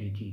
DG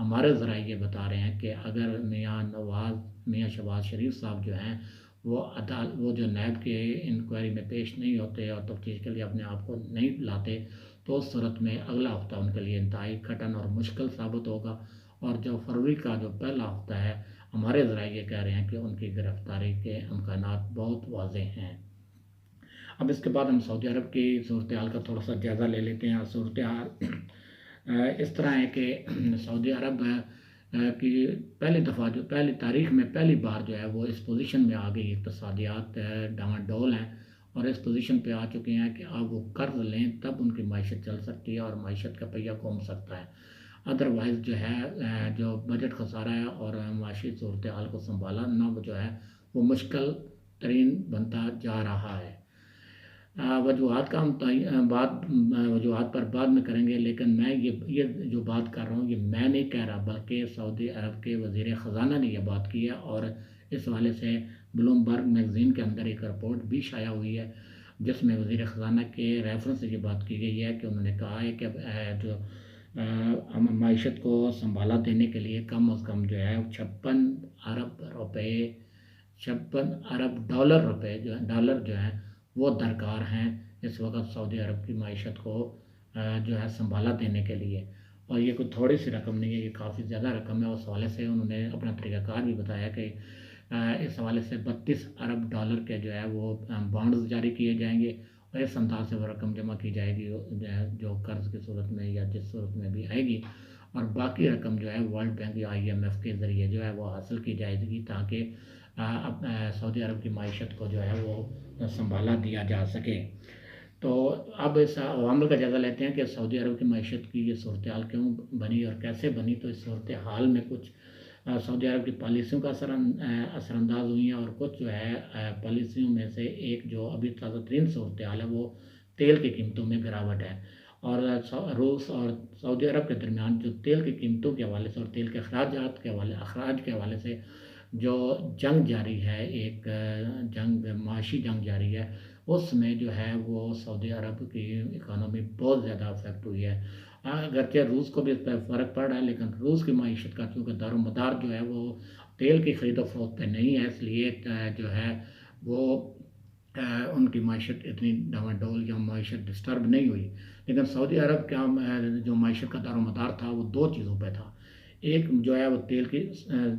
ہمارے ذرائع یہ بتا رہے ہیں کہ اگر میاں شہباز شریف صاحب جو ہیں وہ جو نیب کے انکوائری میں پیش نہیں ہوتے اور تفتیش کے لیے اپنے آپ کو نہیں لاتے، تو اس صورت میں اگلا ہفتہ ان کے لیے انتہائی کٹن اور مشکل ثابت ہوگا، اور جو فروری کا جو پہلا ہفتہ ہے، ہمارے ذرائع یہ کہہ رہے ہیں کہ ان کی گرفتاری کے امکانات بہت واضح ہیں۔ اب اس کے بعد ہم سعودی عرب کی صورتحال کا تھوڑا سا جائزہ لے لیتے ہیں۔ صورتحال اس طرح ہے کہ سعودی عرب کی پہلی تاریخ میں پہلی بار جو ہے وہ اس پوزیشن میں آ گئی، اقتصادیات ڈاواں ڈول ہیں اور اس پوزیشن پہ آ چکے ہیں کہ اب وہ قرض لیں تب ان کی معیشت چل سکتی ہے اور معیشت کا پہیہ گھوم سکتا ہے، ادروائز جو ہے جو بجٹ خسارہ ہے اور معاشی صورتحال کو سنبھالنا وہ جو ہے وہ مشکل ترین بنتا جا رہا ہے۔ وجوہات کا ہم وجوہات پر بعد میں کریں گے، لیکن میں یہ جو بات کر رہا ہوں یہ میں نہیں کہہ رہا، بلکہ سعودی عرب کے وزیر خزانہ نے یہ بات کی ہے، اور اس حوالے سے بلومبرگ میگزین کے اندر ایک رپورٹ بھی شائع ہوئی ہے جس میں وزیر خزانہ کے ریفرنس سے یہ بات کی گئی ہے کہ انہوں نے کہا ہے کہ جو معیشت کو سنبھالا دینے کے لیے کم از کم جو ہے 56 ارب ڈالر جو ہیں وہ درکار ہیں اس وقت سعودی عرب کی معیشت کو جو ہے سنبھالا دینے کے لیے، اور یہ کوئی تھوڑی سی رقم نہیں ہے، یہ کافی زیادہ رقم ہے۔ اس حوالے سے انہوں نے اپنا طریقہ کار بھی بتایا کہ اس حوالے سے 32 ارب ڈالر کے جو ہے وہ بانڈز جاری کیے جائیں گے، اور اس انداز سے وہ رقم جمع کی جائے گی جو قرض کی صورت میں یا جس صورت میں بھی آئے گی، اور باقی رقم جو ہے ورلڈ بینک یا IMF کے ذریعے جو ہے وہ حاصل کی جائے گی تاکہ سعودی عرب کی معیشت کو جو ہے وہ سنبھالا دیا جا سکے۔ تو اب اس عوامل کا جائزہ لیتے ہیں کہ سعودی عرب کی معیشت کی یہ صورتحال کیوں بنی اور کیسے بنی۔ تو اس صورتحال میں کچھ سعودی عرب کی پالیسیوں کا اثر انداز ہوئی ہیں، اور کچھ جو ہے پالیسیوں میں سے ایک جو ابھی تازہ ترین صورتحال ہے وہ تیل کی قیمتوں میں گراوٹ ہے، اور روس اور سعودی عرب کے درمیان جو تیل کی قیمتوں کے حوالے سے اور تیل کے اخراج کے حوالے سے جو جنگ جاری ہے، ایک معاشی جنگ جاری ہے، اس میں جو ہے وہ سعودی عرب کی اکانومی بہت زیادہ افیکٹ ہوئی ہے۔ اگرچہ روس کو بھی اس پہ فرق پڑ رہا ہے، لیکن روس کی معیشت کا چونکہ دار و مدار جو ہے وہ تیل کی خرید و فروخت پہ نہیں ہے، اس لیے جو ہے وہ ان کی معیشت اتنی ڈاواں ڈول یا معیشت ڈسٹرب نہیں ہوئی۔ لیکن سعودی عرب کا جو معیشت کا دار و مدار تھا وہ دو چیزوں پہ تھا، ایک جو ہے وہ تیل کی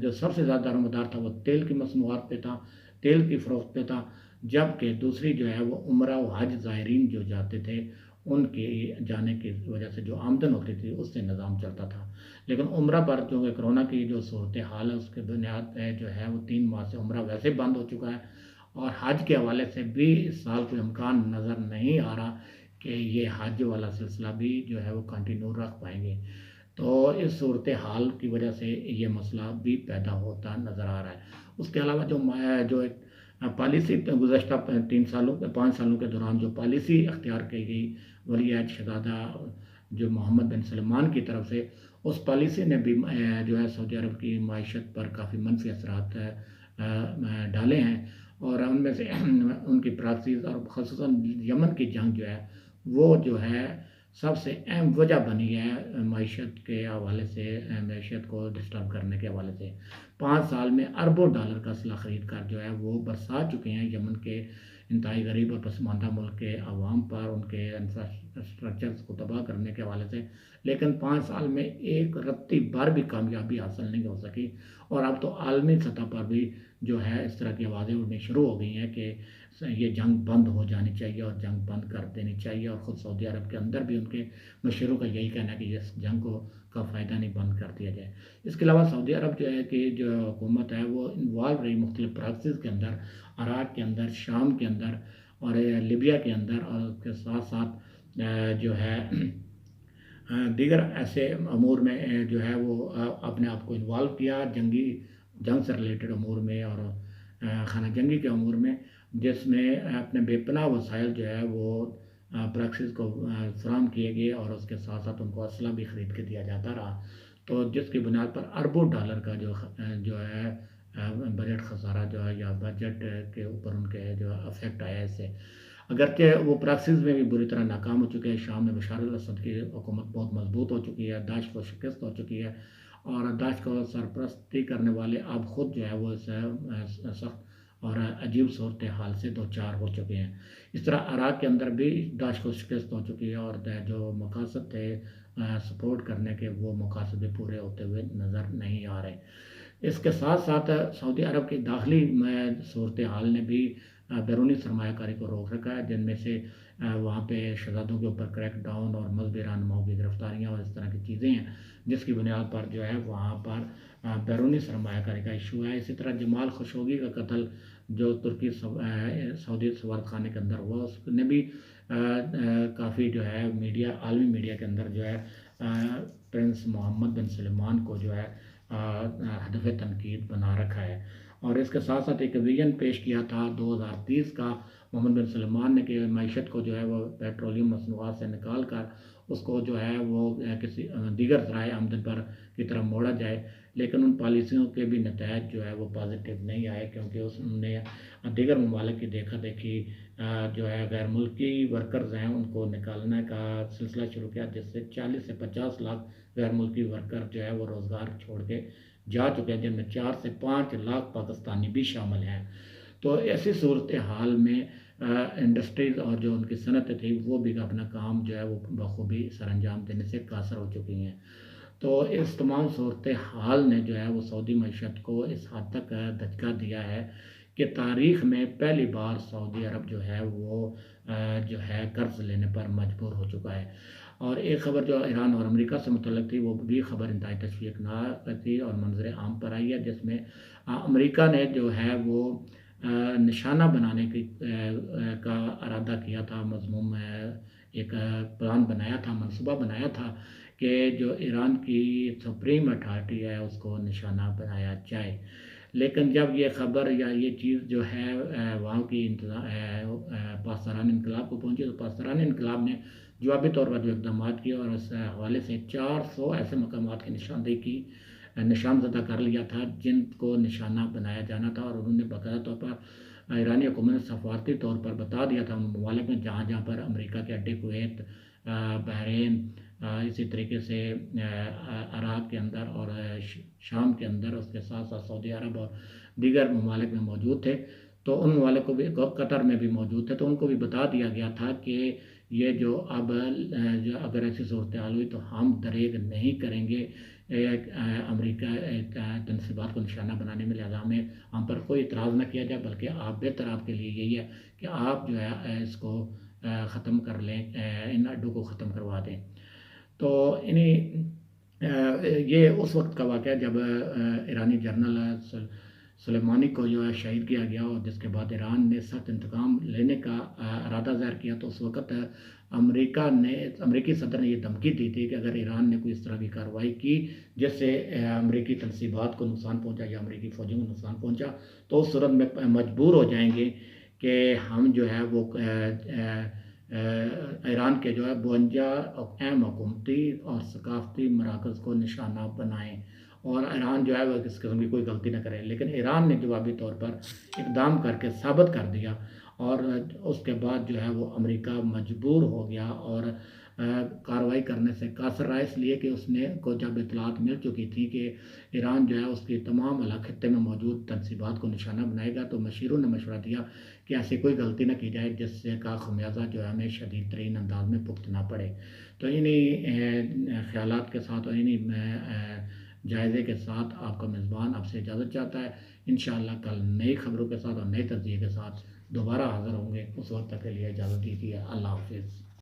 جو سب سے زیادہ دار و مدار تھا وہ تیل کی مصنوعات پہ تھا، تیل کی فروخت پہ تھا، جبکہ دوسری جو ہے وہ عمرہ و حج زائرین جو جاتے تھے ان کے جانے کی وجہ سے جو آمدن ہوتی تھی اس سے نظام چلتا تھا۔ لیکن عمرہ پر جو کرونا کی جو صورتحال ہے اس کے بنیاد پہ جو ہے وہ 3 ماہ سے عمرہ ویسے بند ہو چکا ہے، اور حج کے حوالے سے بھی اس سال کوئی امکان نظر نہیں آ رہا کہ یہ حج والا سلسلہ بھی جو ہے وہ کنٹینیو رکھ پائیں گے۔ تو اس صورتحال کی وجہ سے یہ مسئلہ بھی پیدا ہوتا نظر آ رہا ہے۔ اس کے علاوہ جو ایک پالیسی گزشتہ 5 سالوں کے دوران جو پالیسی اختیار کی گئی ولی عہد شہزادہ جو محمد بن سلمان کی طرف سے، اس پالیسی نے بھی جو ہے سعودی عرب کی معیشت پر کافی منفی اثرات ڈالے ہیں، اور ان میں سے ان کی پراکسیز اور خصوصاً یمن کی جنگ جو ہے وہ جو ہے سب سے اہم وجہ بنی ہے معیشت کے حوالے سے، معیشت کو ڈسٹرب کرنے کے حوالے سے۔ 5 سال میں اربوں ڈالر کا اسلحہ خرید کر جو ہے وہ برسا چکے ہیں یمن کے انتہائی غریب اور پسماندہ ملک کے عوام پر، ان کے انفراسٹرکچرز کو تباہ کرنے کے حوالے سے، لیکن 5 سال میں ایک رتی بار بھی کامیابی حاصل نہیں ہو سکی، اور اب تو عالمی سطح پر بھی جو ہے اس طرح کی آوازیں اٹھنی شروع ہو گئی ہیں کہ یہ جنگ بند ہو جانی چاہیے اور جنگ بند کر دینی چاہیے، اور خود سعودی عرب کے اندر بھی ان کے مشیروں کا یہی کہنا ہے کہ اس جنگ کا فائدہ نہیں بند کر دیا جائے۔ اس کے علاوہ سعودی عرب جو ہے کہ جو حکومت ہے وہ انوالو رہی مختلف پراکسیز کے اندر، عراق کے اندر، شام کے اندر اور لیبیا کے اندر، اور اس کے ساتھ ساتھ جو ہے دیگر ایسے امور میں جو ہے وہ اپنے آپ کو انوالو کیا جنگ سے ریلیٹڈ امور میں اور خانہ جنگی کے امور میں، جس میں اپنے بے پناہ وسائل جو ہے وہ پراکسیز کو فراہم کیے گئے، اور اس کے ساتھ ساتھ ان کو اسلحہ بھی خرید کے دیا جاتا رہا، تو جس کی بنیاد پر اربوں ڈالر کا جو ہے بجٹ خسارہ جو ہے یا بجٹ کے اوپر ان کے جو افیکٹ آیا اس سے۔ اگرچہ وہ پراکسیز میں بھی بری طرح ناکام ہو چکے ہیں، شام میں بشار الاسد کی حکومت بہت مضبوط ہو چکی ہے، داعش کو شکست ہو چکی ہے، اور داعش کو سرپرستی کرنے والے اب خود جو ہے وہ سخت اور عجیب صورتحال سے دو چار ہو چکے ہیں۔ اس طرح عراق کے اندر بھی داعش کو شکست ہو چکی ہے اور جو مقاصد تھے سپورٹ کرنے کے وہ مقاصد بھی پورے ہوتے ہوئے نظر نہیں آ رہے۔ اس کے ساتھ ساتھ سعودی عرب کی داخلی صورتحال نے بھی بیرونی سرمایہ کاری کو روک رکھا ہے، جن میں سے وہاں پہ شہزادوں کے اوپر کریک ڈاؤن اور مذہبی رہنماؤں کی گرفتاریاں اور اس طرح کی چیزیں ہیں، جس کی بنیاد پر جو ہے وہاں پر بیرونی سرمایہ کاری کا ایشو ہے۔ اسی طرح جمال خشوگی کا قتل جو ترکی سعودی سفارت خانے کے اندر ہوا، اس نے بھی کافی جو ہے میڈیا، عالمی میڈیا کے اندر جو ہے پرنس محمد بن سلمان کو جو ہے ہدف تنقید بنا رکھا ہے۔ اور اس کے ساتھ ساتھ ایک ویژن پیش کیا تھا 2030 کا محمد بن سلمان نے کہ معیشت کو جو ہے وہ پیٹرولیم مصنوعات سے نکال کر اس کو جو ہے وہ کسی دیگر ذرائع آمدن پر کی طرف موڑا جائے، لیکن ان پالیسیوں کے بھی نتائج جو ہے وہ پازیٹیو نہیں آئے، کیونکہ اس نے دیگر ممالک کی دیکھا دیکھی جو ہے غیر ملکی ورکرز ہیں ان کو نکالنے کا سلسلہ شروع کیا، جس سے 40 سے 50 لاکھ غیر ملکی ورکر جو ہے وہ روزگار چھوڑ کے جا چکے ہیں، جن میں 4 سے 5 لاکھ پاکستانی بھی شامل ہیں۔ تو ایسی صورتحال میں انڈسٹریز اور جو ان کی صنعتیں تھیں وہ بھی اپنا کام جو ہے وہ بخوبی سر انجام دینے سے قاصر ہو چکی ہیں۔ تو اس تمام صورتحال نے جو ہے وہ سعودی معیشت کو اس حد تک دھچکا دیا ہے کہ تاریخ میں پہلی بار سعودی عرب جو ہے وہ جو ہے قرض لینے پر مجبور ہو چکا ہے۔ اور ایک خبر جو ایران اور امریکہ سے متعلق تھی وہ بھی خبر انتہائی تشویشناک تھی اور منظر عام پر آئی ہے، جس میں امریکہ نے جو ہے وہ نشانہ بنانے کا ارادہ کیا تھا، مضمون ایک پلان بنایا تھا، منصوبہ بنایا تھا کہ جو ایران کی سپریم اتھارٹی ہے اس کو نشانہ بنایا جائے۔ لیکن جب یہ خبر یا یہ چیز جو ہے وہاں کی پاسداران انقلاب کو پہنچی تو پاسداران انقلاب نے جوابی طور پر جو اقدامات کیے اور اس حوالے سے 400 ایسے مقامات کی نشاندہی کی، نشان زدہ کر لیا تھا جن کو نشانہ بنایا جانا تھا، اور انہوں نے باقاعدہ طور پر ایرانی حکومت نے سفارتی طور پر بتا دیا تھا ان ممالک میں جہاں جہاں پر امریکہ کے اڈے، کویت، بحرین، اسی طریقے سے عراق کے اندر اور شام کے اندر، اس کے ساتھ ساتھ سعودی عرب اور دیگر ممالک میں موجود تھے، تو ان ممالک کو بھی، قطر میں بھی موجود تھے، تو ان کو بھی بتا دیا گیا تھا کہ یہ جو اب جو اگر ایسی صورتحال ہوئی تو ہم دریغ نہیں کریں گے امریکہ تنصیبات کو نشانہ بنانے میں، لہٰذا ہم پر کوئی اعتراض نہ کیا جائے، بلکہ آپ بہتر آپ کے لیے یہی ہے کہ آپ جو ہے اس کو ختم کر لیں، ان اڈوں کو ختم کروا دیں۔ تو یہ اس وقت کا واقعہ جب ایرانی جنرل سلیمانی کو جو ہے شہید کیا گیا، اور جس کے بعد ایران نے سخت انتقام لینے کا ارادہ ظاہر کیا، تو اس وقت امریکی صدر نے یہ دھمکی دی تھی کہ اگر ایران نے کوئی اس طرح کی کارروائی کی جس سے امریکی تنصیبات کو نقصان پہنچا یا امریکی فوجوں کو نقصان پہنچا، تو اس صورت میں مجبور ہو جائیں گے کہ ہم جو ہے وہ ایران کے جو ہے 52 اہم حکومتی اور ثقافتی مراکز کو نشانہ بنائیں، اور ایران جو ہے وہ کس قسم کی کوئی غلطی نہ کرے۔ لیکن ایران نے جوابی طور پر اقدام کر کے ثابت کر دیا، اور اس کے بعد جو ہے وہ امریکہ مجبور ہو گیا اور کارروائی کرنے سے قاصر رہا، اس لیے کہ اس نے کو جب اطلاعات مل چکی تھی کہ ایران جو ہے اس کی تمام خطے میں موجود تنصیبات کو نشانہ بنائے گا، تو مشیروں نے مشورہ دیا کہ ایسی کوئی غلطی نہ کی جائے جس سے کا خمیازہ جو ہے ہمیں شدید ترین انداز میں بھگتنا پڑے۔ تو انہی خیالات کے ساتھ اور انہی جائزے کے ساتھ آپ کا میزبان آپ سے اجازت چاہتا ہے۔ انشاءاللہ کل نئی خبروں کے ساتھ اور نئے تجزیے کے ساتھ دوبارہ حاضر ہوں گے، اس وقت تک کے لیے اجازت دیجیے۔ اللہ حافظ۔